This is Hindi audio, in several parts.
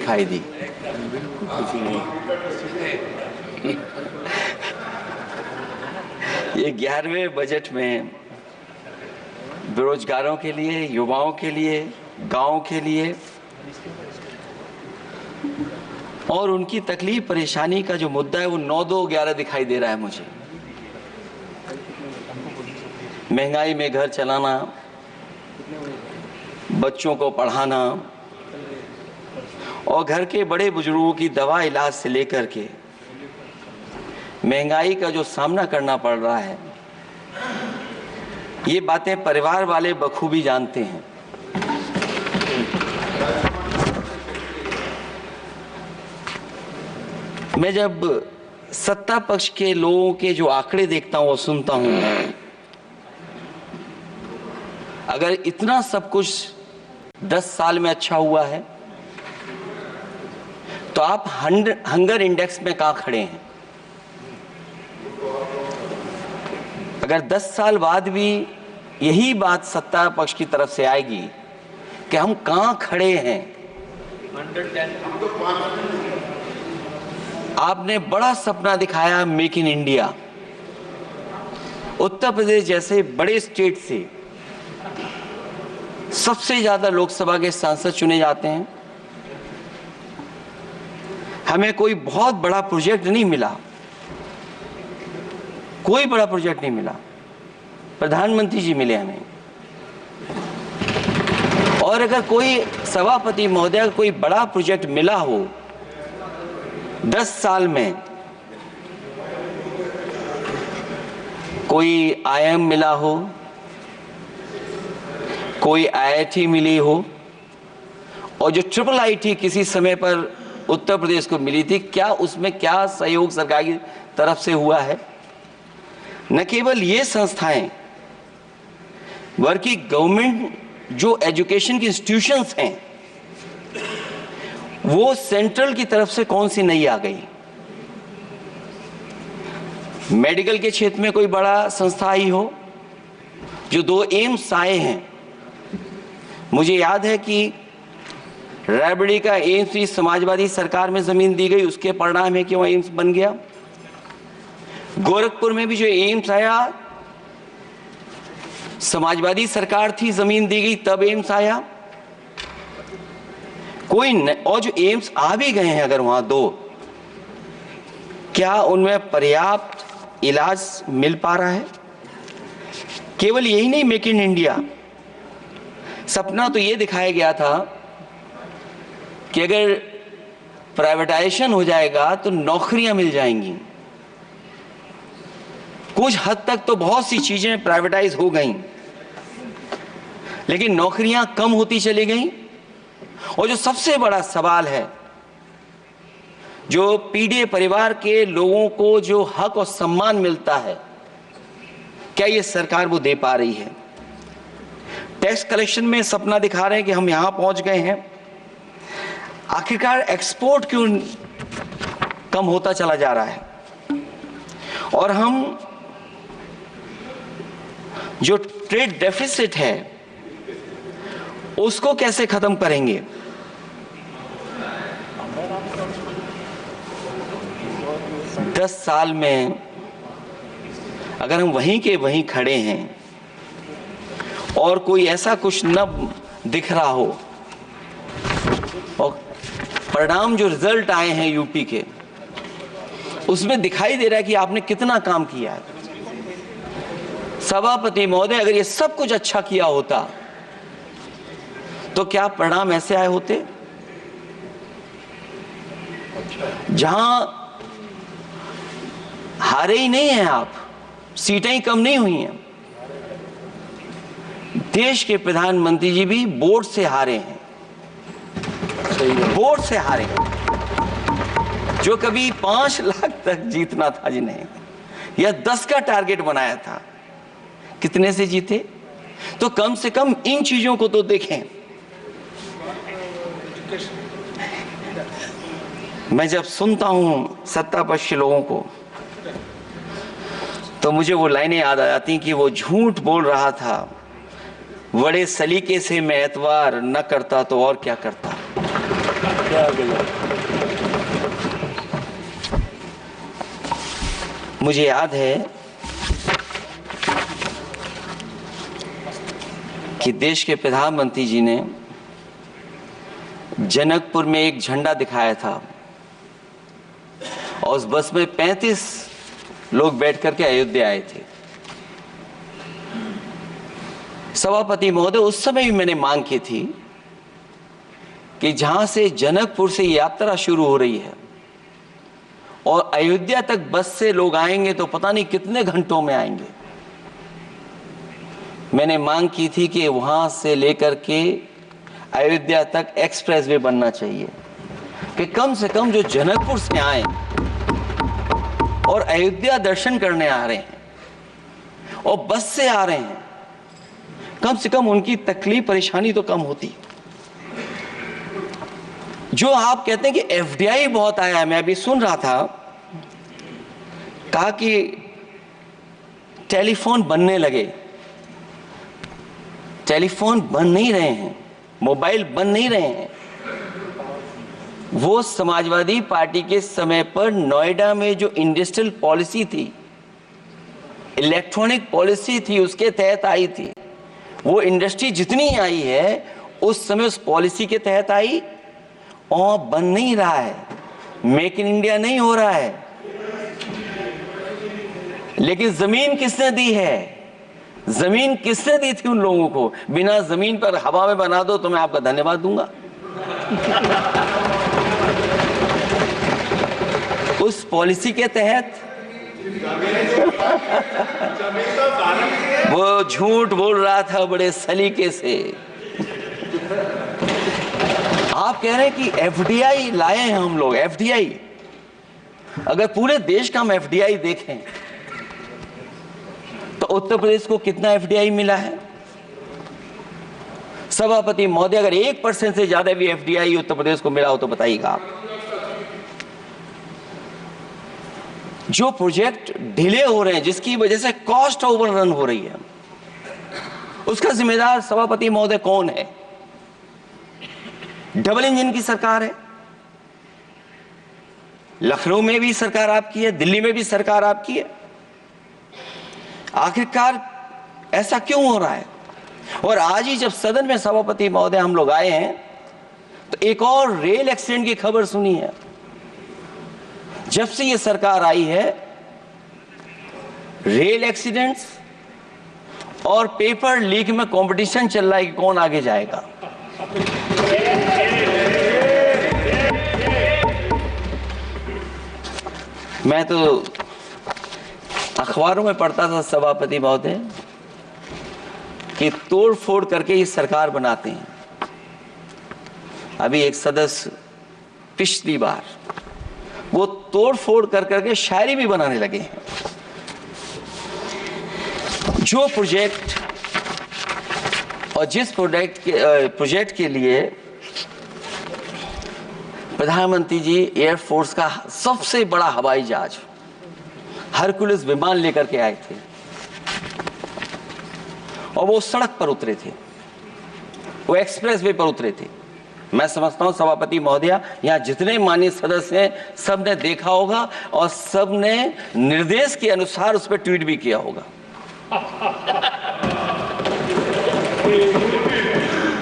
दिखाई दी। ये 11वें बजट में बेरोजगारों के लिए, युवाओं के लिए, गांव के लिए और उनकी तकलीफ परेशानी का जो मुद्दा है वो 9-2-11 दिखाई दे रहा है मुझे। महंगाई में घर चलाना, बच्चों को पढ़ाना और घर के बड़े बुजुर्गों की दवा इलाज से लेकर के महंगाई का जो सामना करना पड़ रहा है, ये बातें परिवार वाले बखूबी जानते हैं। मैं जब सत्ता पक्ष के लोगों के जो आंकड़े देखता हूं और सुनता हूं, अगर इतना सब कुछ 10 साल में अच्छा हुआ है तो आप हंगर इंडेक्स में कहां खड़े हैं? अगर 10 साल बाद भी यही बात सत्ता पक्ष की तरफ से आएगी कि हम कहां खड़े हैं। आपने बड़ा सपना दिखाया make in India. Uttar Pradesh जैसे बड़े स्टेट से सबसे ज्यादा लोकसभा के सांसद चुने जाते हैं। हमें कोई बहुत बड़ा प्रोजेक्ट नहीं मिला, कोई बड़ा प्रोजेक्ट नहीं मिला, प्रधानमंत्री जी मिले हमें। और अगर कोई सभापति महोदय कोई बड़ा प्रोजेक्ट मिला हो 10 साल में, कोई आईआईएम मिला हो, कोई आईआईटी मिली हो, और जो ट्रिपल आईटी किसी समय पर उत्तर प्रदेश को मिली थी, क्या उसमें क्या सहयोग सरकार की तरफ से हुआ है? न केवल ये संस्थाएं, बल्कि गवर्नमेंट जो एजुकेशन की इंस्टीट्यूशंस हैं, वो सेंट्रल की तरफ से कौन सी नई आ गई? मेडिकल के क्षेत्र में कोई बड़ा संस्था आई हो? जो 2 एम्स आए हैं, मुझे याद है कि रायबरेली का एम्स भी समाजवादी सरकार में जमीन दी गई, उसके परिणाम है कि वह एम्स बन गया। गोरखपुर में भी जो एम्स आया, समाजवादी सरकार थी, जमीन दी गई, तब एम्स आया। और जो एम्स आ भी गए हैं अगर वहां 2, क्या उनमें पर्याप्त इलाज मिल पा रहा है? केवल यही नहीं, मेक इन इंडिया सपना तो ये दिखाया गया था कि अगर प्राइवेटाइजेशन हो जाएगा तो नौकरियां मिल जाएंगी। कुछ हद तक तो बहुत सी चीजें प्राइवेटाइज हो गई, लेकिन नौकरियां कम होती चली गई। और जो सबसे बड़ा सवाल है, जो पीड़ित परिवार के लोगों को जो हक और सम्मान मिलता है, क्या ये सरकार वो दे पा रही है? टैक्स कलेक्शन में सपना दिखा रहे हैं कि हम यहां पहुंच गए हैं, आखिरकार एक्सपोर्ट क्यों कम होता चला जा रहा है? और हम जो ट्रेड डेफिसिट है उसको कैसे खत्म करेंगे? दस साल में अगर हम वहीं के वहीं खड़े हैं और कोई ऐसा कुछ न दिख रहा हो, और परिणाम जो रिजल्ट आए हैं यूपी के, उसमें दिखाई दे रहा है कि आपने कितना काम किया है। सभापति महोदय, अगर ये सब कुछ अच्छा किया होता तो क्या परिणाम ऐसे आए होते? जहां हारे ही नहीं हैं आप, सीटें ही कम नहीं हुई हैं। देश के प्रधानमंत्री जी भी वोट से हारे हैं, वोट से हारे हैं। जो कभी 5 लाख तक जीतना था जिन्हें, या 10 का टारगेट बनाया था, कितने से जीते? तो कम से कम इन चीजों को तो देखें। मैं जब सुनता हूं सत्ता पक्ष के लोगों को तो मुझे वो लाइनें याद आ जाती कि वो झूठ बोल रहा था, बड़े सलीके से मैं एतवार न करता तो और क्या करता। मुझे याद है कि देश के प्रधानमंत्री जी ने जनकपुर में एक झंडा दिखाया था और उस बस में 35 लोग बैठ करके अयोध्या आए थे। सभापति महोदय, उस समय भी मैंने मांग की थी कि जहां से जनकपुर से यात्रा शुरू हो रही है और अयोध्या तक बस से लोग आएंगे तो पता नहीं कितने घंटों में आएंगे। मैंने मांग की थी कि वहां से लेकर के अयोध्या तक एक्सप्रेसवे बनना चाहिए कि कम से कम जो जनकपुर से आए और अयोध्या दर्शन करने आ रहे हैं और बस से आ रहे हैं, कम से कम उनकी तकलीफ परेशानी तो कम होती। जो आप कहते हैं कि एफडीआई बहुत आया है, मैं अभी सुन रहा था, कहा कि टेलीफोन बनने लगे। टेलीफोन बन नहीं रहे हैं, मोबाइल बन नहीं रहे हैं। वो समाजवादी पार्टी के समय पर नोएडा में जो इंडस्ट्रियल पॉलिसी थी, इलेक्ट्रॉनिक पॉलिसी थी, उसके तहत आई थी। वो इंडस्ट्री जितनी आई है उस समय उस पॉलिसी के तहत आई और बन नहीं रहा है, मेक इन इंडिया नहीं हो रहा है। लेकिन जमीन किसने दी है? जमीन किसने दी थी उन लोगों को? बिना जमीन पर हवा में बना दो तो मैं आपका धन्यवाद दूंगा। उस पॉलिसी के तहत वो झूठ बोल रहा था बड़े सलीके से। आप कह रहे हैं कि एफडीआई लाए हैं हम लोग। एफडीआई, अगर पूरे देश का हम एफडीआई देखें तो उत्तर प्रदेश को कितना एफडीआई मिला है? सभापति महोदय, अगर 1% से ज्यादा भी एफडीआई उत्तर प्रदेश को मिला हो तो बताइएगा आप। जो प्रोजेक्ट डिले हो रहे हैं, जिसकी वजह से कॉस्ट ओवररन हो रही है, उसका जिम्मेदार सभापति महोदय कौन है? डबल इंजन की सरकार है। लखनऊ में भी सरकार आपकी है, दिल्ली में भी सरकार आपकी है। आखिरकार ऐसा क्यों हो रहा है? और आज ही जब सदन में सभापति महोदय हम लोग आए हैं तो एक और रेल एक्सीडेंट की खबर सुनी है। जब से ये सरकार आई है, रेल एक्सीडेंट्स और पेपर लीक में कंपटीशन चल रहा है कि कौन आगे जाएगा। मैं तो अखबारों में पढ़ता था सभापति महोदय कि तोड़ फोड़ करके ये सरकार बनाते हैं। अभी एक सदस्य पिछली बार वो तोड़ फोड़ कर करके शायरी भी बनाने लगे हैं। जो प्रोजेक्ट और जिस प्रोजेक्ट के लिए प्रधानमंत्री जी एयरफोर्स का सबसे बड़ा हवाई जहाज हरकुलिस विमान लेकर के आए थे और वो सड़क पर उतरे थे, वो एक्सप्रेसवे पर उतरे थे। मैं समझता हूं सभापति महोदया, यहां जितने माननीय सदस्य हैं सबने देखा होगा और सबने निर्देश के अनुसार उस पर ट्वीट भी किया होगा।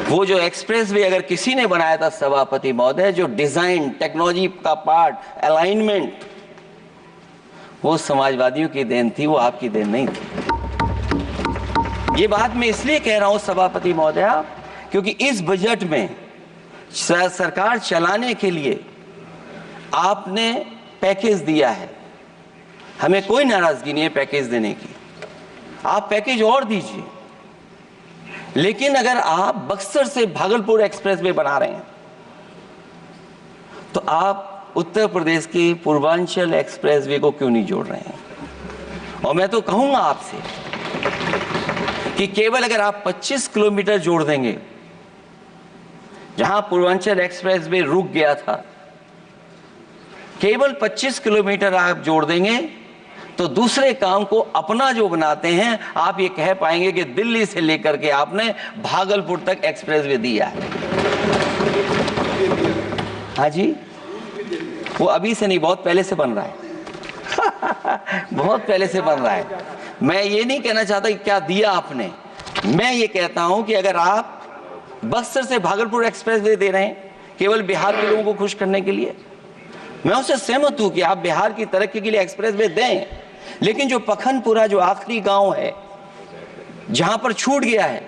वो जो एक्सप्रेसवे अगर किसी ने बनाया था सभापति महोदय, जो डिजाइन, टेक्नोलॉजी का पार्ट, अलाइनमेंट, वो समाजवादियों की देन थी, वो आपकी देन नहीं थी। ये बात मैं इसलिए कह रहा हूं सभापति महोदय क्योंकि इस बजट में सरकार चलाने के लिए आपने पैकेज दिया है। हमें कोई नाराजगी नहीं है पैकेज देने की, आप पैकेज और दीजिए। लेकिन अगर आप बक्सर से भागलपुर एक्सप्रेसवे बना रहे हैं तो आप उत्तर प्रदेश की पूर्वांचल एक्सप्रेसवे को क्यों नहीं जोड़ रहे हैं? और मैं तो कहूंगा आपसे कि केवल अगर आप 25 किलोमीटर जोड़ देंगे, जहां पूर्वांचल एक्सप्रेसवे रुक गया था, केवल 25 किलोमीटर आप जोड़ देंगे तो दूसरे काम को अपना जो बनाते हैं, आप ये कह पाएंगे कि दिल्ली से लेकर के आपने भागलपुर तक एक्सप्रेसवे दिया है। हाँ जी, वो अभी से नहीं, बहुत पहले से बन रहा है बहुत पहले से बन रहा है। मैं ये नहीं कहना चाहता कि क्या दिया आपने, मैं ये कहता हूं कि अगर आप बक्सर से भागलपुर एक्सप्रेसवे दे रहे हैं केवल बिहार के लोगों को खुश करने के लिए, मैं उससे सहमत हूं कि आप बिहार की तरक्की के लिए एक्सप्रेसवे दें, लेकिन जो पखनपुरा जो आखिरी गांव है जहां पर छूट गया है,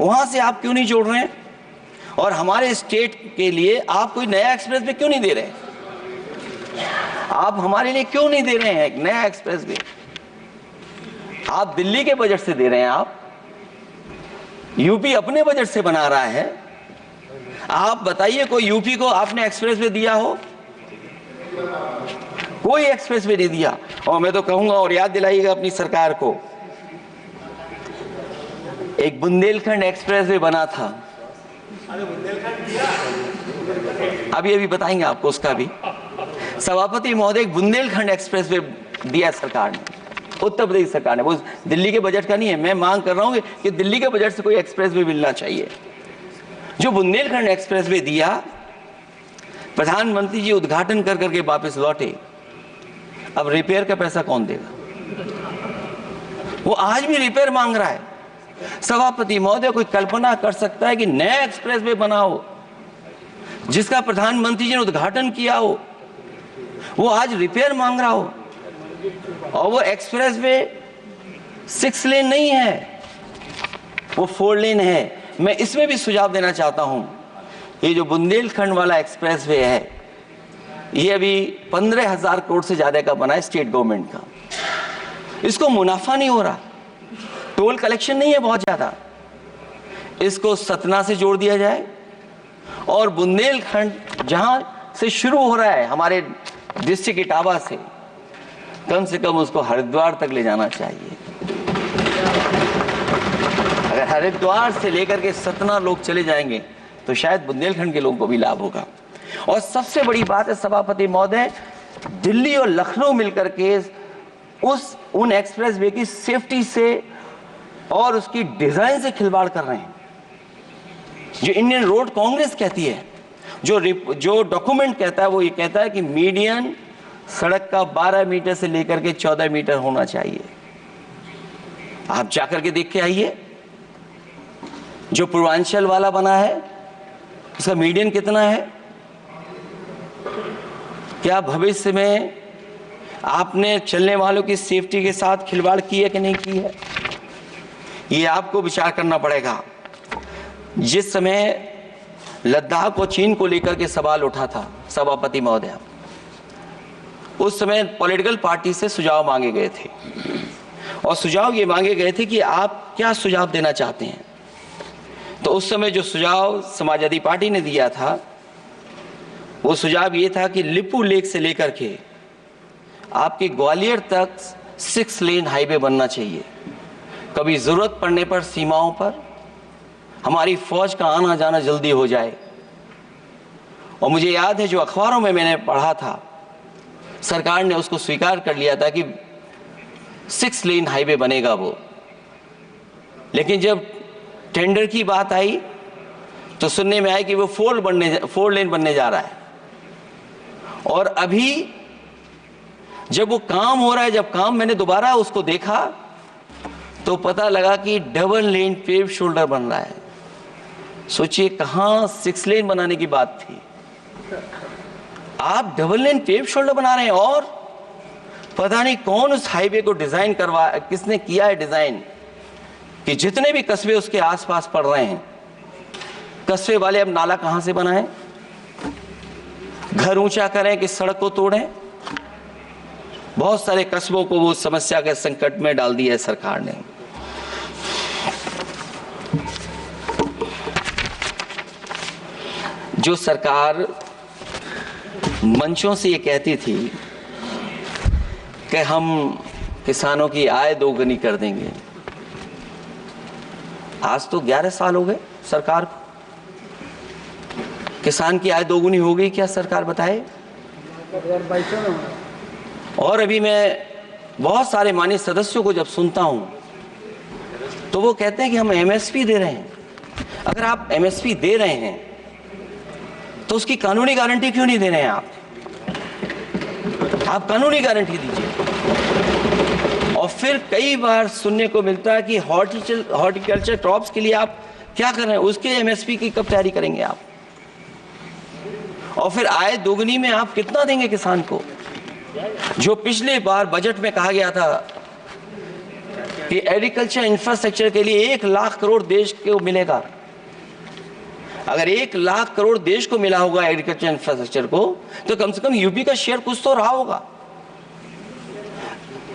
वहां से आप क्यों नहीं जोड़ रहे हैं? और हमारे स्टेट के लिए आप कोई नया एक्सप्रेसवे क्यों नहीं दे रहे हैं? आप हमारे लिए क्यों नहीं दे रहे हैं एक नया एक्सप्रेसवे? आप दिल्ली के बजट से दे रहे हैं, आप यूपी अपने बजट से बना रहा है। आप बताइए कोई यूपी को आपने एक्सप्रेसवे दिया हो? कोई एक्सप्रेसवे नहीं दिया। और मैं तो कहूंगा, और याद दिलाइएगा अपनी सरकार को, एक बुंदेलखंड एक्सप्रेसवे बना था, अभी बताएंगे आपको उसका भी। सभापति महोदय, एक बुंदेलखंड एक्सप्रेसवे दिया सरकार ने, उत्तर प्रदेश सरकार ने, वो दिल्ली के बजट का नहीं है। मैं मांग कर रहा हूं कि दिल्ली के बजट से कोई एक्सप्रेसवे मिलना चाहिए। जो बुंदेलखंड एक्सप्रेसवे दिया, प्रधानमंत्री जी उद्घाटन कर करके वापस लौटे, अब रिपेयर का पैसा कौन देगा? वो आज भी रिपेयर मांग रहा है। सभापति महोदय, कोई कल्पना कर सकता है कि नया एक्सप्रेसवे बना हो जिसका प्रधानमंत्री जी ने उद्घाटन किया हो, वो आज रिपेयर मांग रहा हो? और वो एक्सप्रेसवे 6 लेन नहीं है, वो 4 लेन है। मैं इसमें भी सुझाव देना चाहता हूं, ये जो बुंदेलखंड वाला एक्सप्रेसवे है, ये अभी 15,000 करोड़ से ज्यादा का बना है स्टेट गवर्नमेंट का। इसको मुनाफा नहीं हो रहा, टोल कलेक्शन नहीं है बहुत ज्यादा, इसको सतना से जोड़ दिया जाए और बुंदेलखंड जहां से शुरू हो रहा है हमारे डिस्ट्रिक्ट इटावा से कम उसको हरिद्वार तक ले जाना चाहिए। अगर हरिद्वार से लेकर के सतना लोग चले जाएंगे तो शायद बुंदेलखंड के लोगों को भी लाभ होगा। और सबसे बड़ी बात है सभापति महोदय, दिल्ली और लखनऊ मिलकर के उन एक्सप्रेसवे की सेफ्टी से और उसकी डिजाइन से खिलवाड़ कर रहे हैं। जो इंडियन रोड कांग्रेस कहती है, जो डॉक्यूमेंट कहता है, वो ये कहता है कि मीडियन सड़क का 12 मीटर से लेकर के 14 मीटर होना चाहिए। आप जाकर के देख के आइए, जो पूर्वांचल वाला बना है उसका मीडियन कितना है? क्या भविष्य में आपने चलने वालों की सेफ्टी के साथ खिलवाड़ की है कि नहीं की है? ये आपको विचार करना पड़ेगा। जिस समय लद्दाख और चीन को लेकर के सवाल उठा था सभापति महोदय, उस समय पॉलिटिकल पार्टी से सुझाव मांगे गए थे और सुझाव ये मांगे गए थे कि आप क्या सुझाव देना चाहते हैं। तो उस समय जो सुझाव समाजवादी पार्टी ने दिया था, वो सुझाव ये था कि लिपू लेक से लेकर के आपके ग्वालियर तक 6 लेन हाईवे बनना चाहिए। कभी जरूरत पड़ने पर सीमाओं पर हमारी फौज का आना जाना जल्दी हो जाए। और मुझे याद है, जो अखबारों में मैंने पढ़ा था, सरकार ने उसको स्वीकार कर लिया था कि 6 लेन हाईवे बनेगा वो। लेकिन जब टेंडर की बात आई तो सुनने में आया कि वो 4 लेन बनने जा रहा है। और अभी जब वो काम हो रहा है, जब काम मैंने दोबारा उसको देखा तो पता लगा कि डबल लेन पेव शोल्डर बन रहा है। सोचिए, कहां 6 लेन बनाने की बात थी, आप डबल लेन पेव शोल्डर बना रहे हैं। और पता नहीं कौन उस हाईवे को डिजाइन किसने किया है डिजाइन, कि जितने भी कस्बे उसके आसपास पड़ रहे हैं, कस्बे वाले अब नाला कहां से बनाएं, घर ऊंचा करें कि सड़क को तोड़ें। बहुत सारे कस्बों को वो समस्या के संकट में डाल दिया है सरकार ने। जो सरकार मंचों से ये कहती थी कि हम किसानों की आय दोगुनी कर देंगे, आज तो 11 साल हो गए सरकार को। किसान की आय दोगुनी हो गई क्या सरकार बताए? और अभी मैं बहुत सारे माननीय सदस्यों को जब सुनता हूं तो वो कहते हैं कि हम एमएसपी दे रहे हैं। अगर आप एमएसपी दे रहे हैं तो उसकी कानूनी गारंटी क्यों नहीं दे रहे हैं आप कानूनी गारंटी दीजिए। और फिर कई बार सुनने को मिलता है कि हॉर्टिकल्चर क्रॉप्स के लिए आप क्या कर रहे हैं, उसके एमएसपी की कब तैयारी करेंगे आप? और फिर आय दोगुनी में आप कितना देंगे किसान को? जो पिछले बार बजट में कहा गया था कि एग्रीकल्चर इंफ्रास्ट्रक्चर के लिए 1 लाख करोड़ देश को मिलेगा। अगर 1 लाख करोड़ देश को मिला होगा एग्रीकल्चर इंफ्रास्ट्रक्चर को, तो कम से कम यूपी का शेयर कुछ तो रहा होगा।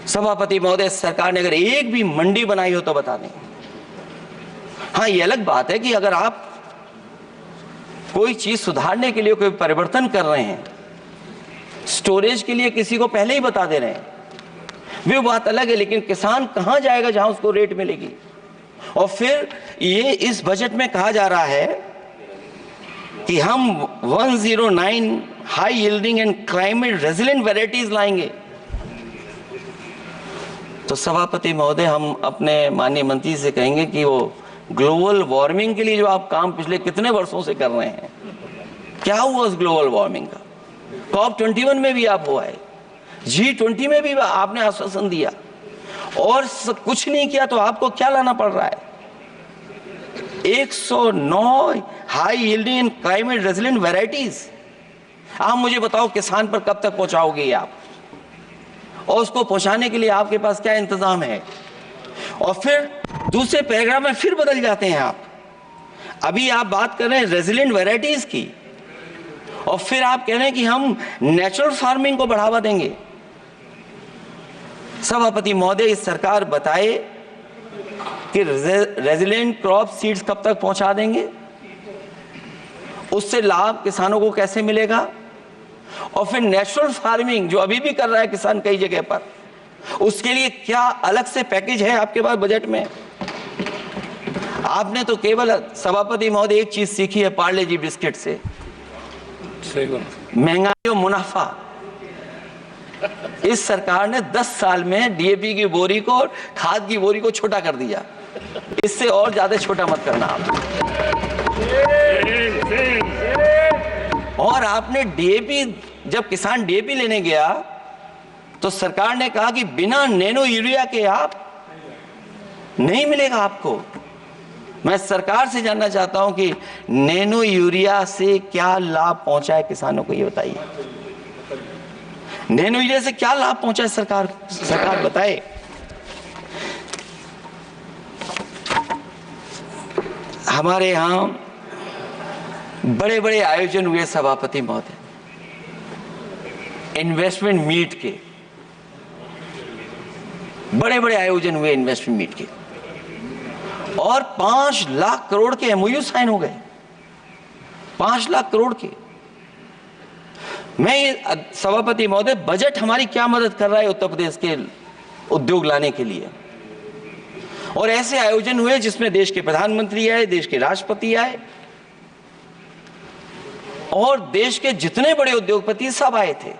सभापति महोदय, सरकार ने अगर एक भी मंडी बनाई हो तो बता दें। हाँ, ये अलग बात है कि अगर आप कोई चीज सुधारने के लिए कोई परिवर्तन कर रहे हैं, स्टोरेज के लिए किसी को पहले ही बता दे रहे हैं, वो बात अलग है। लेकिन किसान कहां जाएगा जहां उसको रेट मिलेगी? और फिर ये इस बजट में कहा जा रहा है कि हम 109 high yielding and climate resilient varieties लाएंगे। तो सभापति महोदय, हम अपने माननीय मंत्री से कहेंगे कि वो ग्लोबल वार्मिंग के लिए जो आप काम पिछले कितने वर्षों से कर रहे हैं, क्या हुआ उस ग्लोबल वार्मिंग का? COP21 में भी आप हुआ है, G20 में भी आपने आश्वासन दिया, और कुछ नहीं किया। तो आपको क्या लाना पड़ रहा है? 109 high yielding and climate resilient varieties. आप मुझे बताओ, किसान पर कब तक पहुंचाओगे आप? और उसको पहुंचाने के लिए आपके पास क्या इंतजाम है? और फिर दूसरे पैराग्राफ में फिर बदल जाते हैं आप। अभी आप बात कर रहे हैं रेजिलिएंट वैरायटीज की, और फिर आप कह रहे हैं कि हम नेचुरल फार्मिंग को बढ़ावा देंगे। सभापति महोदय, इस सरकार बताए कि रेजिलिएंट क्रॉप सीड्स कब तक पहुंचा देंगे, उससे लाभ किसानों को कैसे मिलेगा? और फिर नेचुरल फार्मिंग जो अभी भी कर रहा है किसान कई जगह पर, उसके लिए क्या अलग से पैकेज है आपके पास बजट में? आपने तो केवल सभापति महोदय एक चीज सीखी है पार्ले जी बिस्किट से, महंगाई और मुनाफा। इस सरकार ने 10 साल में डीएपी की बोरी को, खाद की बोरी को छोटा कर दिया। इससे और ज्यादा छोटा मत करना आप। और आपने डीएपी, जब किसान डीएपी लेने गया तो सरकार ने कहा कि बिना नैनो यूरिया के आप नहीं मिलेगा आपको। मैं सरकार से जानना चाहता हूं कि नैनो यूरिया से क्या लाभ पहुंचा है किसानों को, ये बताइए। नैनो यूरिया से क्या लाभ पहुंचा है सरकार बताए। हमारे यहां बड़े बड़े आयोजन हुए सभापति महोदय, इन्वेस्टमेंट मीट के बड़े बड़े आयोजन हुए इन्वेस्टमेंट मीट के, और 5 लाख करोड़ के एमओयू साइन हो गए। 5 लाख करोड़ के। मैं ये सभापति महोदय, बजट हमारी क्या मदद कर रहा है उत्तर प्रदेश के उद्योग लाने के लिए? और ऐसे आयोजन हुए जिसमें देश के प्रधानमंत्री आए, देश के राष्ट्रपति आए, और देश के जितने बड़े उद्योगपति सब आए थे।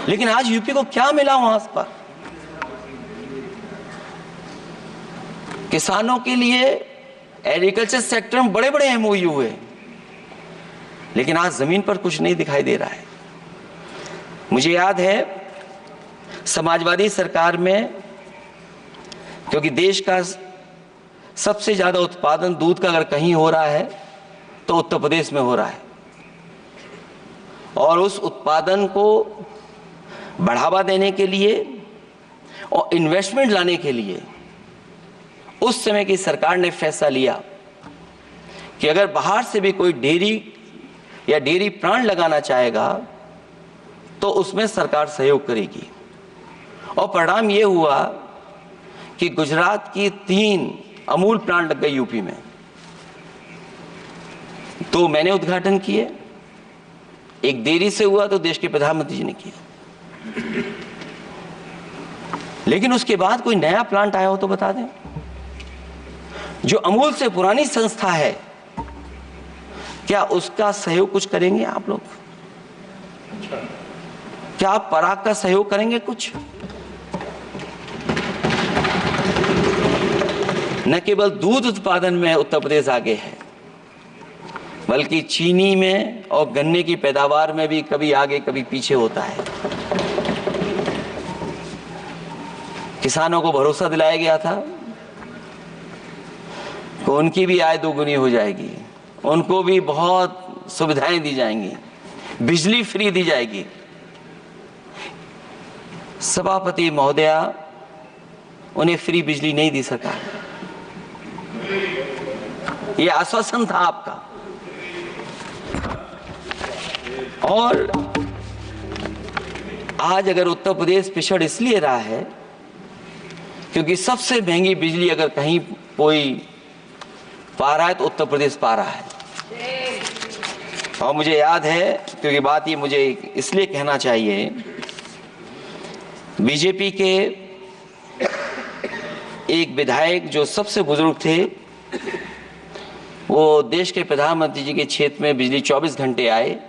लेकिन आज यूपी को क्या मिला वहां पर? किसानों के लिए एग्रीकल्चर सेक्टर में बड़े बड़े एमओयू हुए, लेकिन आज जमीन पर कुछ नहीं दिखाई दे रहा है। मुझे याद है समाजवादी सरकार में, क्योंकि देश का सबसे ज्यादा उत्पादन दूध का अगर कहीं हो रहा है तो उत्तर प्रदेश में हो रहा है, और उस उत्पादन को बढ़ावा देने के लिए और इन्वेस्टमेंट लाने के लिए उस समय की सरकार ने फैसला लिया कि अगर बाहर से भी कोई डेयरी या डेयरी प्लांट लगाना चाहेगा तो उसमें सरकार सहयोग करेगी। और परिणाम यह हुआ कि गुजरात की 3 अमूल प्लांट लग गए यूपी में। तो मैंने उद्घाटन किए, एक देरी से हुआ तो देश के प्रधानमंत्री जी ने किया। लेकिन उसके बाद कोई नया प्लांट आया हो तो बता दें। जो अमूल से पुरानी संस्था है, क्या उसका सहयोग कुछ करेंगे आप लोग? क्या आप पराग का सहयोग करेंगे कुछ? न केवल दूध उत्पादन में उत्तर प्रदेश आगे है, बल्कि चीनी में और गन्ने की पैदावार में भी कभी आगे कभी पीछे होता है। किसानों को भरोसा दिलाया गया था कि उनकी भी आय दोगुनी हो जाएगी, उनको भी बहुत सुविधाएं दी जाएंगी, बिजली फ्री दी जाएगी। सभापति महोदया उन्हें फ्री बिजली नहीं दी सका। ये आश्वासन था आपका। और आज अगर उत्तर प्रदेश पिछड़ इसलिए रहा है क्योंकि सबसे महंगी बिजली अगर कहीं कोई पा रहा है तो उत्तर प्रदेश पा रहा है। और मुझे याद है, क्योंकि बात ये मुझे इसलिए कहना चाहिए, बीजेपी के एक विधायक जो सबसे बुजुर्ग थे, वो देश के प्रधानमंत्री जी के क्षेत्र में बिजली 24 घंटे आए,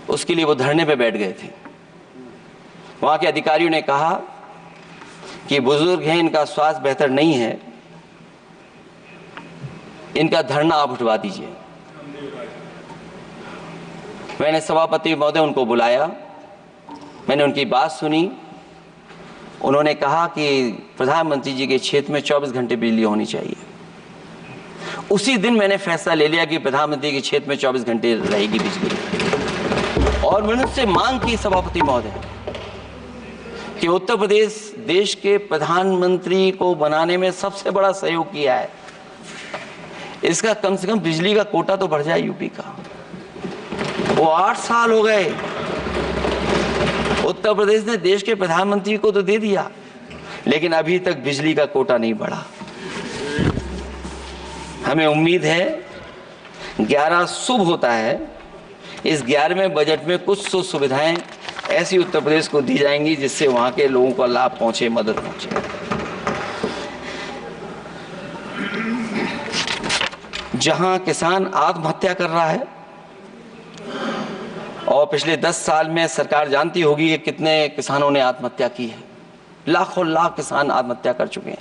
उसके लिए वो धरने पे बैठ गए थे। वहां के अधिकारियों ने कहा कि बुजुर्ग हैं, इनका स्वास्थ्य बेहतर नहीं है, इनका धरना आप उठवा दीजिए। मैंने सभापति महोदय उनको बुलाया, मैंने उनकी बात सुनी। उन्होंने कहा कि प्रधानमंत्री जी के क्षेत्र में 24 घंटे बिजली होनी चाहिए। उसी दिन मैंने फैसला ले लिया कि प्रधानमंत्री के क्षेत्र में 24 घंटे रहेगी बिजली। और मैंने उससे मांग की सभापति महोदय कि उत्तर प्रदेश देश के प्रधानमंत्री को बनाने में सबसे बड़ा सहयोग किया है, इसका कम से कम बिजली का कोटा तो बढ़ जाए यूपी का। वो 8 साल हो गए, उत्तर प्रदेश ने देश के प्रधानमंत्री को तो दे दिया, लेकिन अभी तक बिजली का कोटा नहीं बढ़ा। हमें उम्मीद है 11 शुभ होता है, इस 11वें बजट में कुछ तो सुविधाएं ऐसी उत्तर प्रदेश को दी जाएंगी जिससे वहां के लोगों को लाभ पहुंचे, मदद पहुंचे। जहां किसान आत्महत्या कर रहा है, और पिछले 10 साल में सरकार जानती होगी कि कितने किसानों ने आत्महत्या की है, लाखों लाख किसान आत्महत्या कर चुके हैं।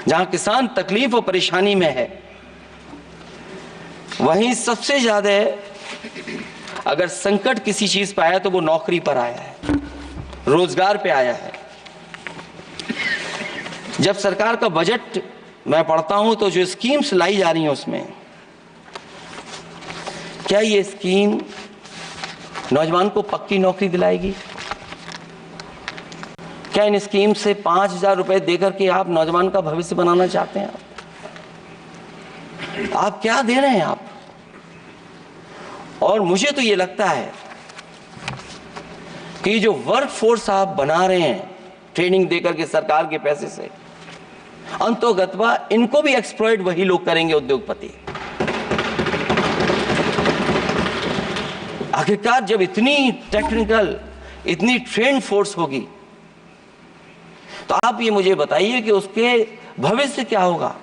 जहां किसान तकलीफ और परेशानी में है, वहीं सबसे ज्यादा अगर संकट किसी चीज पर आया तो वो नौकरी पर आया है, रोजगार पे आया है। जब सरकार का बजट मैं पढ़ता हूं तो जो स्कीम्स लाई जा रही हैं उसमें, क्या ये स्कीम नौजवान को पक्की नौकरी दिलाएगी? क्या इन स्कीम से 5,000 रुपए देकर के आप नौजवान का भविष्य बनाना चाहते हैं? आप क्या दे रहे हैं आप? और मुझे तो ये लगता है कि जो वर्क फोर्स आप बना रहे हैं ट्रेनिंग देकर के सरकार के पैसे से, अंतोगत्वा इनको भी एक्सप्लॉइट वही लोग करेंगे, उद्योगपति। आखिरकार जब इतनी टेक्निकल, इतनी ट्रेन फोर्स होगी तो आप ये मुझे बताइए कि उसके भविष्य क्या होगा।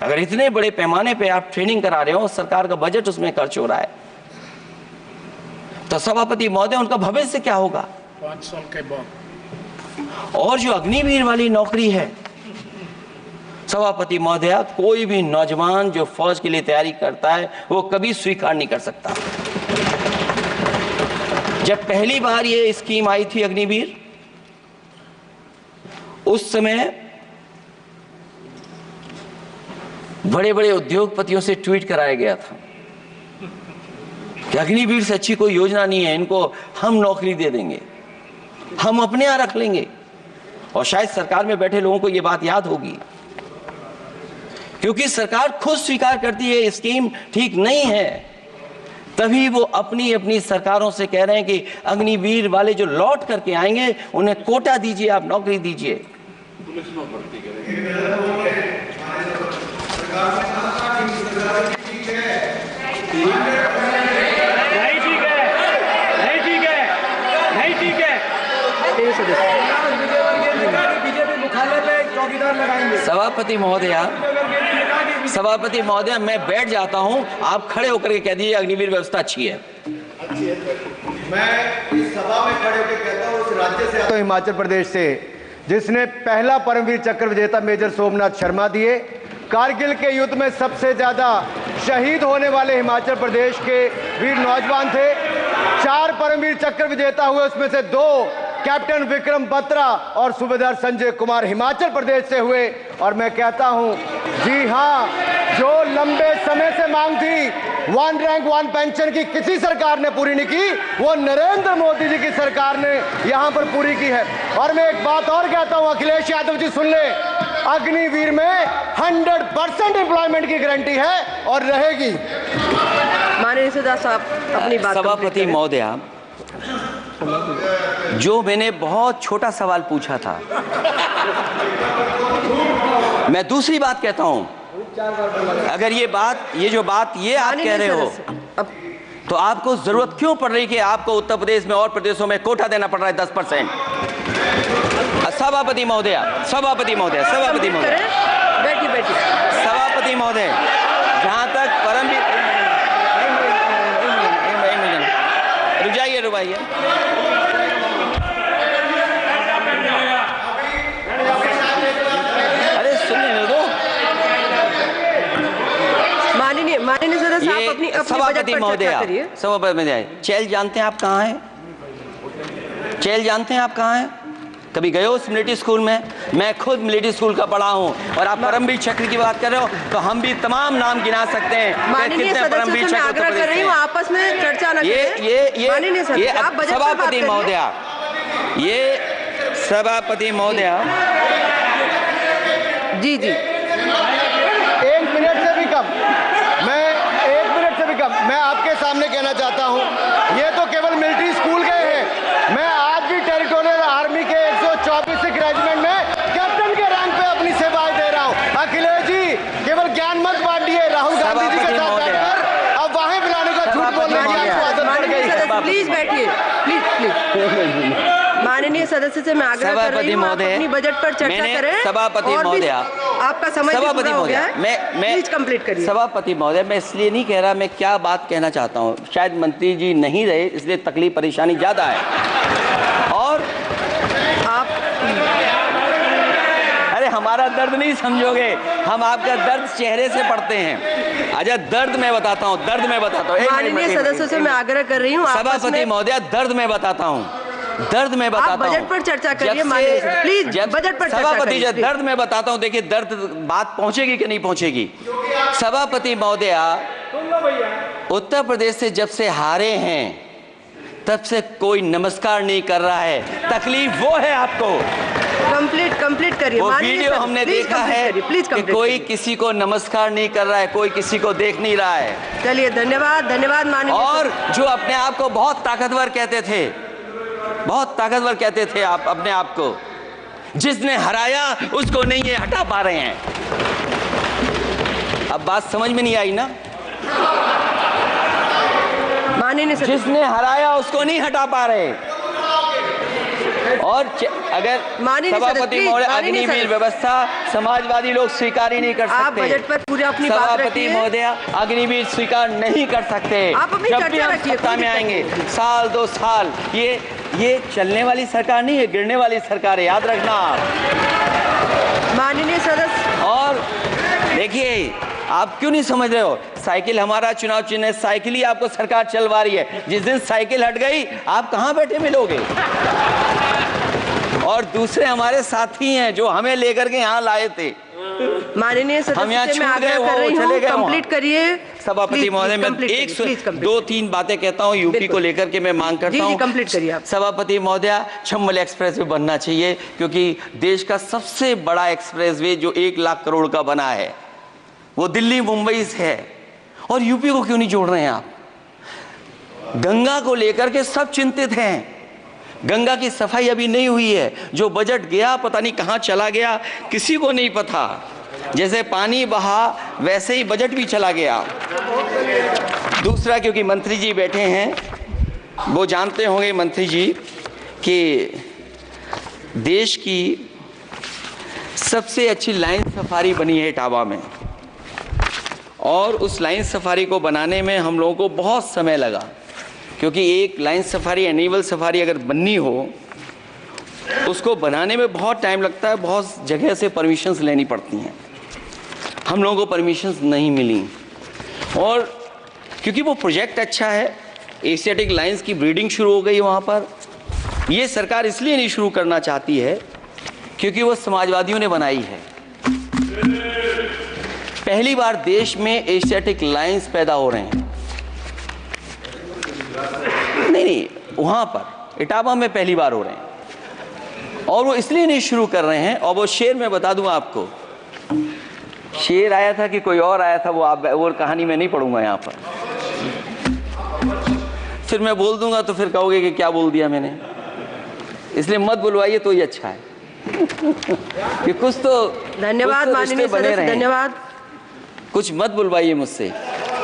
अगर इतने बड़े पैमाने पे आप ट्रेनिंग करा रहे हो, सरकार का बजट उसमें खर्च हो रहा है, तो सभापति महोदय उनका भविष्य क्या होगा? 5 साल के बाद। और जो अग्निवीर वाली नौकरी है, सभापति महोदय, कोई भी नौजवान जो फौज के लिए तैयारी करता है वो कभी स्वीकार नहीं कर सकता। जब पहली बार ये स्कीम आई थी अग्निवीर, उस समय बड़े बड़े उद्योगपतियों से ट्वीट कराया गया था कि अग्निवीर से अच्छी कोई योजना नहीं है, इनको हम नौकरी दे देंगे, हम अपने यहां रख लेंगे। और शायद सरकार में बैठे लोगों को यह बात याद होगी, क्योंकि सरकार खुद स्वीकार करती है स्कीम ठीक नहीं है, तभी वो अपनी अपनी सरकारों से कह रहे हैं कि अग्निवीर वाले जो लौट करके आएंगे उन्हें कोटा दीजिए, आप नौकरी दीजिए। पुलिस में भर्ती करेंगे। सभापति महोदय, मैं बैठ जाता हूं, आप खड़े होकर के कह दीजिए अग्निवीर व्यवस्था अच्छी है। मैं इस सभा में खड़े होकर कहता हूं, उस राज्य से आता हूं, हिमाचल प्रदेश से, जिसने पहला परमवीर चक्र विजेता मेजर सोमनाथ शर्मा दिए, कारगिल के युद्ध में सबसे ज्यादा शहीद होने वाले हिमाचल प्रदेश के वीर नौजवान थे। 4 परमवीर चक्र विजेता हुए, उसमें से 2 कैप्टन विक्रम बत्रा और सूबेदार संजय कुमार हिमाचल प्रदेश से हुए। और मैं कहता हूं, जी हां, जो लंबे समय से मांग थी 1 रैंक 1 पेंशन की किसी सरकार ने पूरी नहीं की, वो नरेंद्र मोदी जी की सरकार ने यहां पर पूरी की है। और मैं एक बात और कहता हूं, अखिलेश यादव जी सुन ले, अग्निवीर में 100% एम्प्लॉयमेंट की गारंटी है और रहेगी। माननीय सदस्य साहब अपनी बात सभापति महोदया, जो मैंने बहुत छोटा सवाल पूछा था, मैं दूसरी बात कहता हूं। अगर ये जो बात आप कह रहे हो, तो आपको जरूरत क्यों पड़ रही कि आपको उत्तर प्रदेश में और प्रदेशों में कोटा देना पड़ रहा है 10%? सभापति महोदय, सभापति महोदय, सभापति महोदय, बैठिए सभापति महोदय, जहां तक परमवीर, रुक जाइए, अरे सुनने दो। माननीय सदस्य साहब अपनी सभापति महोदय, सभापति महोदय, चैल जानते हैं आप कहाँ हैं? चैल जानते हैं आप कहाँ हैं? कभी गए हो उस मिलिट्री स्कूल में? मैं खुद मिलिट्री स्कूल का पढ़ा हूँ। और आप परमवीर चक्र की बात कर रहे हो, तो हम भी तमाम नाम गिना सकते हैं। माननीय सदस्यों से मैं आग्रह कर रही हूँ, आपस में चर्चा न करें। माननीय सदस्य, आप बजट पर बात सभापति महोदया, ये सभापति महोदया, जी 1 मिनट से भी कम, मैं आपके सामने कहना चाहता हूं, ये तो केवल मिलिट्री स्कूल गए हैं। मैं आज भी टेरिटोरियल आर्मी के 124 रेजिमेंट में कैप्टन के रैंक पे अपनी सेवाएं दे रहा हूं। अखिलेश जी, केवल ज्ञान मत बांटिए। राहुल गांधी जी के साथ बैठकर अब वहां बुलाने का झूठ बोलने की आपको आदत पड़ गई। प्लीज बैठिए, प्लीज। माननीय सदस्य से मैं आग्रह कर रही हूँ, आप अपनी बजट पर चर्चा करें। सभापति महोदय, आपका समय पूरा हो गया है, मैं प्लीज कंप्लीट करिए। सभापति महोदय, मैं इसलिए नहीं कह रहा, मैं क्या बात कहना चाहता हूँ, शायद मंत्री जी नहीं रहे इसलिए तकलीफ परेशानी ज्यादा है। और आप, अरे हमारा दर्द नहीं समझोगे, हम आपका दर्द चेहरे से पढ़ते हैं। अच्छा, दर्द मैं बताता हूँ, माननीय सदस्यों से मैं आग्रह कर रही हूँ, सभापति महोदय, दर्द मैं बताता हूँ, आप बजट पर चर्चा करिए। प्लीज बजट पर चर्चा करिए। दर्द मैं बताता हूँ, देखिए दर्द बात पहुंचेगी कि नहीं पहुंचेगी। सभापति महोदया, उत्तर प्रदेश से जब से हारे हैं तब से कोई नमस्कार नहीं कर रहा है। तकलीफ वो है आपको। कंप्लीट करिए। वो वीडियो हमने देखा है कि कोई किसी को नमस्कार नहीं कर रहा है, कोई किसी को देख नहीं रहा है। चलिए, धन्यवाद माननीय। और जो अपने आप को बहुत ताकतवर कहते थे, बहुत ताकतवर कहते थे आप अपने आप को, जिसने हराया उसको नहीं ये हटा पा रहे हैं। अब बात समझ में नहीं आई ना? माननीय जिसने हराया उसको नहीं हटा पा रहे। और अगर सभापति महोदय, अग्निवीर व्यवस्था समाजवादी लोग स्वीकार ही नहीं कर सकते। आप बजट पर पूरी अपनी बात रखिए। सभापति महोदय, अग्निवीर स्वीकार नहीं कर सकते। आप अपनी चर्चा रखिए। सत्ता में आएंगे 1 2 साल, ये चलने वाली सरकार नहीं है, गिरने वाली सरकार है, याद रखना आप। माननीय सदस्य, और देखिए, आप क्यों नहीं समझ रहे हो? साइकिल हमारा चुनाव चिन्ह है, साइकिल ही आपको सरकार चलवा रही है। जिस दिन साइकिल हट गई, आप कहां बैठे मिलोगे? और दूसरे हमारे साथी हैं जो हमें लेकर के यहाँ लाए थे। माननीय सदस्य, मैं आग्रह कर रही हूँ, कंप्लीट करिए। सभापति महोदय, मैं 2-3 बातें कहता हूँ यूपी को लेकर के, मैं मांग करता हूँ। कंप्लीट करिए आप। सभापति महोदय, चंबल एक्सप्रेस वे बनना चाहिए, क्योंकि देश का सबसे बड़ा एक्सप्रेस वे जो 1 लाख करोड़ का बना है, वो दिल्ली मुंबई से है। और यूपी को क्यों नहीं जोड़ रहे हैं आप? गंगा को लेकर के सब चिंतित हैं। गंगा की सफाई अभी नहीं हुई है। जो बजट गया पता नहीं कहां चला गया, किसी को नहीं पता। जैसे पानी बहा वैसे ही बजट भी चला गया। दूसरा, क्योंकि मंत्री जी बैठे हैं, वो जानते होंगे मंत्री जी कि देश की सबसे अच्छी लाइन सफारी बनी है इटावा में, और उस लाइन सफारी को बनाने में हम लोगों को बहुत समय लगा, क्योंकि एक लाइन सफारी, एनिमल सफारी अगर बननी हो, उसको बनाने में बहुत टाइम लगता है, बहुत जगह से परमिशंस लेनी पड़ती हैं। हम लोगों को परमिशंस नहीं मिली, और क्योंकि वो प्रोजेक्ट अच्छा है, एशियाटिक लाइंस की ब्रीडिंग शुरू हो गई वहाँ पर। ये सरकार इसलिए नहीं शुरू करना चाहती है क्योंकि वो समाजवादियों ने बनाई है। पहली बार देश में एशियाटिक लाइंस पैदा हो रहे हैं। नहीं, वहाँ पर इटावा में पहली बार हो रहे हैं, और वो इसलिए नहीं शुरू कर रहे हैं। और वो शेर मैं बता दूं आपको, शेर आया था कि कोई और आया था, वो कहानी मैं नहीं पढ़ूंगा यहाँ पर, फिर मैं बोल दूंगा तो फिर कहोगे कि क्या बोल दिया मैंने, इसलिए मत बुलवाइए तो ही अच्छा है। कि कुछ तो धन्यवाद माननीय सदस्य, धन्यवाद। कुछ मत बुलवाइए मुझसे।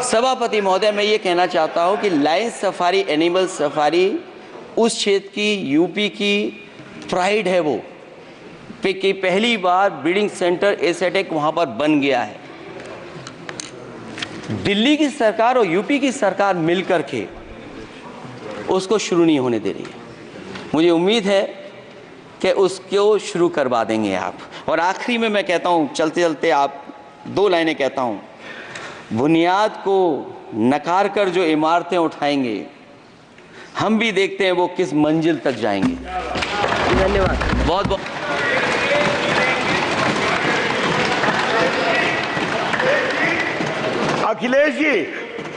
सभापति महोदय, मैं ये कहना चाहता हूँ कि लायन सफारी, एनिमल सफारी उस क्षेत्र की, यूपी की प्राइड है वो, कि पहली बार ब्रीडिंग सेंटर एशियाटिक वहाँ पर बन गया है। दिल्ली की सरकार और यूपी की सरकार मिलकर के उसको शुरू नहीं होने दे रही है। मुझे उम्मीद है कि उसको शुरू करवा देंगे आप। और आखिरी में मैं कहता हूँ, चलते चलते आप 2 लाइनें कहता हूँ, बुनियाद को नकार कर जो इमारतें उठाएंगे, हम भी देखते हैं वो किस मंजिल तक जाएंगे। धन्यवाद। बहुत बहुत अखिलेश जी,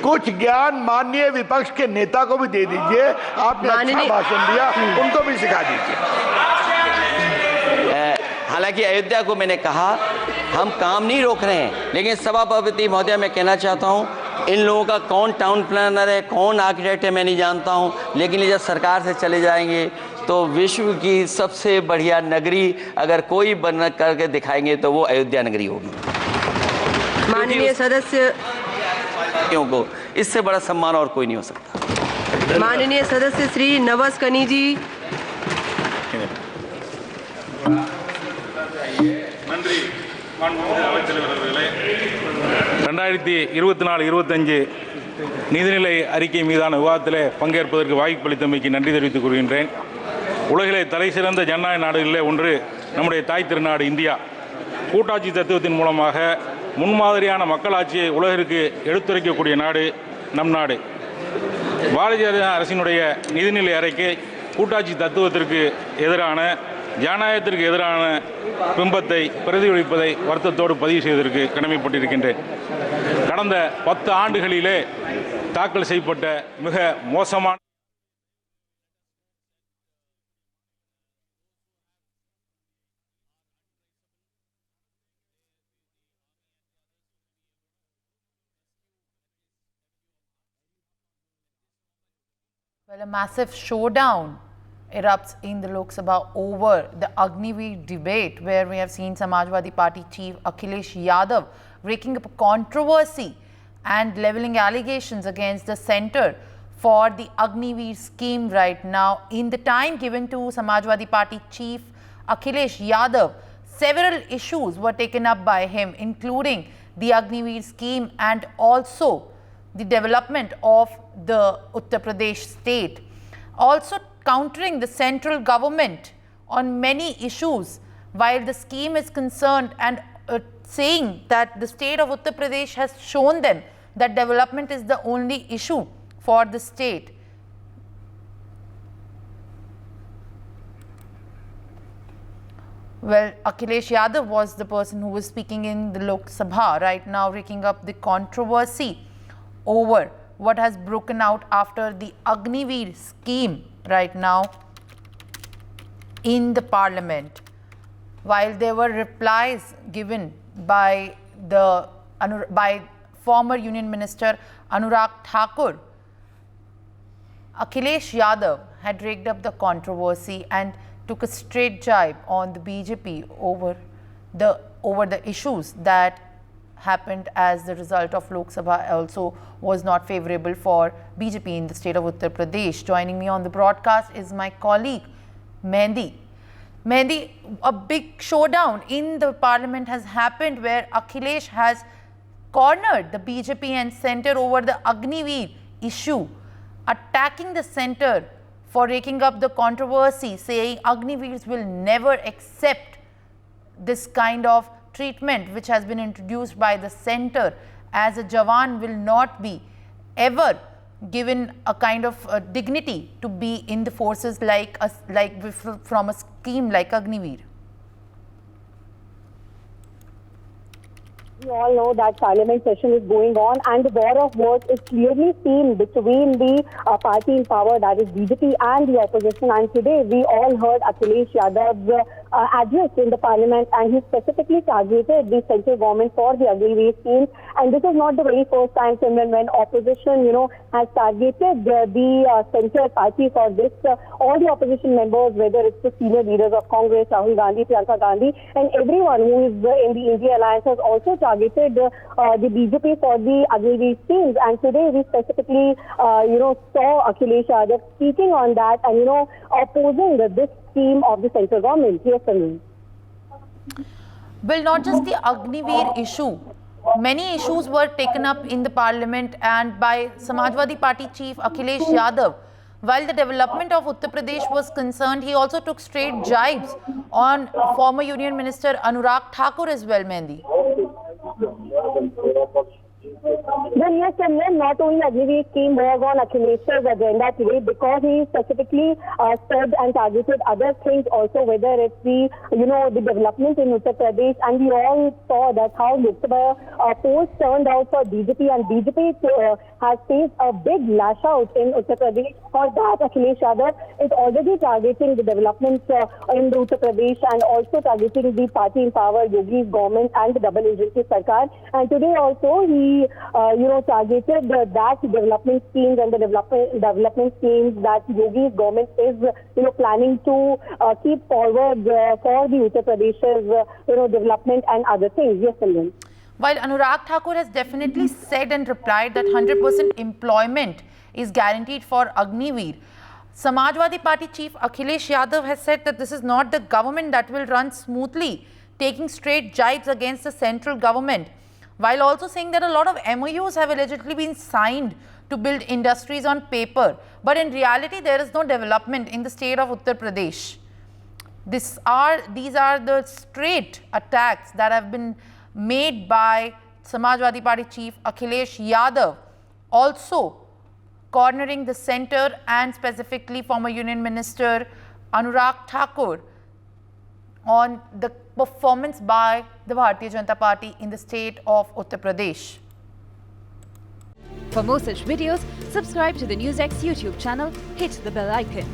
कुछ ज्ञान माननीय विपक्ष के नेता को भी दे दीजिए। आपने अच्छा भाषण दिया, उनको भी सिखा दीजिए। हालांकि अयोध्या को मैंने कहा हम काम नहीं रोक रहे हैं, लेकिन सभापति महोदय मैं कहना चाहता हूं, इन लोगों का कौन टाउन प्लानर है, कौन आर्किटेक्ट है, मैं नहीं जानता हूं, लेकिन ये जब सरकार से चले जाएंगे तो विश्व की सबसे बढ़िया नगरी अगर कोई बन करके दिखाएंगे तो वो अयोध्या नगरी होगी। माननीय सदस्य को इससे बड़ा सम्मान और कोई नहीं हो सकता। माननीय सदस्य श्री नवस कनी जी। நன்றி மாண்புமிகு அவைத்தலைவர் அவர்களே, 2024-25 நிதிநிலை அறிக்கை மீதான விவாதத்தில் பங்கேற்பதற்கு வாய்ப்பளித்தமைக்கு நன்றி தெரிவித்துக் கொள்கின்றேன். உலகிலே தலைசிறந்த ஜனநாயக நாடுகளிலே ஒன்று நம்முடைய தாய் திருநாடு இந்தியா. கூட்டாட்சி தத்துவத்தின் மூலமாக முன்மாதிரியான மக்களாட்சியை உலகிற்கு எடுத்துரைக்கக்கூடிய நாடு நம் நாடு. பாரதிய அரசினுடைய நிதிநிலை அறிக்கை கூட்டாட்சி தத்துவத்திற்கு எதிரான, ஜனநாயகத்திற்கு எதிரான பிம்பத்தை பிரதிபலிப்பதை வருத்தத்தோடு பதிவு செய்வதற்கு கடமைப்பட்டிருக்கின்றேன். கடந்த 10 ஆண்டுகளிலே தாக்கல் செய்யப்பட்ட மிக மோசமான Well, a massive showdown erupts in the Lok Sabha over the Agniveer debate, where we have seen Samajwadi Party chief Akhilesh Yadav raking up a controversy and levelling allegations against the centre for the Agniveer scheme right now. In the time given to Samajwadi Party chief Akhilesh Yadav, several issues were taken up by him, including the Agniveer scheme and also the development of the Uttar Pradesh state, also countering the central government on many issues while the scheme is concerned, and saying that the state of Uttar Pradesh has shown them that development is the only issue for the state. Well, Akhilesh Yadav was the person who was speaking in the Lok Sabha right now, raking up the controversy over what has broken out after the Agniveer scheme right now in the parliament. While there were replies given by former Union Minister Anurag Thakur, Akhilesh Yadav had raked up the controversy and took a straight jibe on the BJP over the issues that happened as the result of Lok Sabha also was not favourable for BJP in the state of Uttar Pradesh. Joining me on the broadcast is my colleague Mehndi. Mehndi, a big showdown in the parliament has happened where Akhilesh has cornered the BJP and centre over the Agniveer issue, attacking the centre for raking up the controversy, saying Agniveers will never accept this kind of treatment which has been introduced by the center as a Jawan will not be ever given a kind of dignity to be in the forces from a scheme like Agniveer? We all know that parliament session is going on and the war of words is clearly seen between the party in power, that is BJP, and the opposition. And today we all heard Akhilesh Yadav's address in the parliament, and he specifically targeted the central government for the Agniveer scheme. And this is not the very first time, Simran, when opposition, has targeted the central party for this. All the opposition members, whether it's the senior leaders of Congress, Rahul Gandhi, Priyanka Gandhi, and everyone who is in the India Alliance has also targeted the BJP for the Agniveer schemes. And today we specifically, saw Akhilesh Yadav speaking on that and, opposing this scheme of the central government. Yes, Sanjay. Well, not just the Agniveer issue. Many issues were taken up in the parliament and by Samajwadi Party chief Akhilesh Yadav. While the development of Uttar Pradesh was concerned, he also took straight jibes on former Union Minister Anurag Thakur as well, Mehndi. Then yes, and then not only Agniveer scheme was on Akhilesh's agenda today because he specifically said and targeted other things also, whether it's the development in Uttar Pradesh, and we all saw that how Lok Sabha polls turned out for BJP, and BJP has faced a big lash out in Uttar Pradesh. For that, Akhilesh Yadav is already targeting the development in Uttar Pradesh and also targeting the party in power, Yogi's government, and the double agency Sarkar. And today also he targeted that development schemes and the development schemes that Yogi's government is, planning to keep forward for the Uttar Pradesh's, development and other things. Yes, Sanjay. While Anurag Thakur has definitely said and replied that 100% employment is guaranteed for Agniveer, Samajwadi Party chief Akhilesh Yadav has said that this is not the government that will run smoothly, taking straight jibes against the central government, while also saying that a lot of MOUs have allegedly been signed to build industries on paper. But in reality, there is no development in the state of Uttar Pradesh. These are the straight attacks that have been made by Samajwadi Party chief Akhilesh Yadav, also cornering the center and specifically former Union Minister Anurag Thakur on the performance by the Bharatiya Janata Party in the state of Uttar Pradesh. For more such videos, subscribe to the NewsX YouTube channel, hit the bell icon.